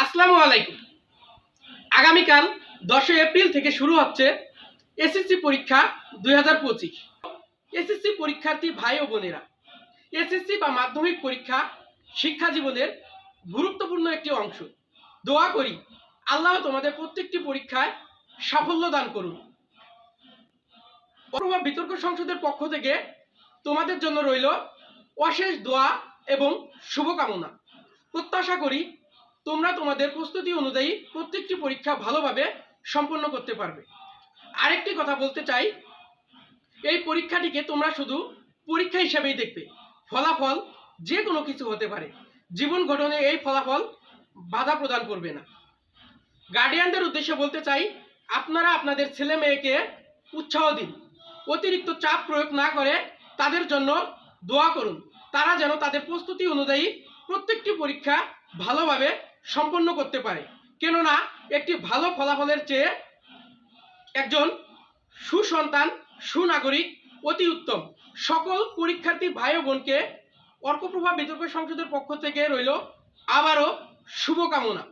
আসসালামু আলাইকুম। আগামীকাল 10 এপ্রিল থেকে শুরু হচ্ছে এসএসসি পরীক্ষা 2025। এসএসসি পরীক্ষার্থী ভাই ও বোনেরা, এসএসসি বা মাধ্যমিক পরীক্ষা শিক্ষা জীবনের গুরুত্বপূর্ণ একটি অংশ। দোয়া করি আল্লাহ তোমাদের প্রত্যেকটি পরীক্ষায় সাফল্য দান করুন। প্রভাব বিতর্ক সংসদের পক্ষ থেকে তোমাদের জন্য রইল অশেষ দোয়া এবং শুভকামনা। প্রত্যাশা করি তোমরা তোমাদের প্রস্তুতি অনুযায়ী প্রত্যেকটি পরীক্ষা ভালোভাবে সম্পন্ন করতে পারবে। আরেকটি কথা বলতে চাই, এই পরীক্ষাটিকে তোমরা শুধু পরীক্ষা হিসেবেই দেখবে। ফলাফল যে কোনো কিছু হতে পারে, জীবন গঠনে এই ফলাফল বাধা প্রদান করবে না। গার্ডিয়ানদের উদ্দেশ্যে বলতে চাই, আপনারা আপনাদের ছেলে মেয়েকে উৎসাহ দিন, অতিরিক্ত চাপ প্রয়োগ না করে তাদের জন্য দোয়া করুন। তারা যেন তাদের প্রস্তুতি অনুযায়ী প্রত্যেকটি পরীক্ষা ভালোভাবে সম্পন্ন করতে পারে। কেননা একটি ভালো ফলাফলের চেয়ে একজন সুসন্তান, সুনাগরিক অতি উত্তম। সকল পরীক্ষার্থী ভাই ও বোনকে অর্কপ্রভাব বিতর্ক সংসদের পক্ষ থেকে রইল আবারও শুভকামনা।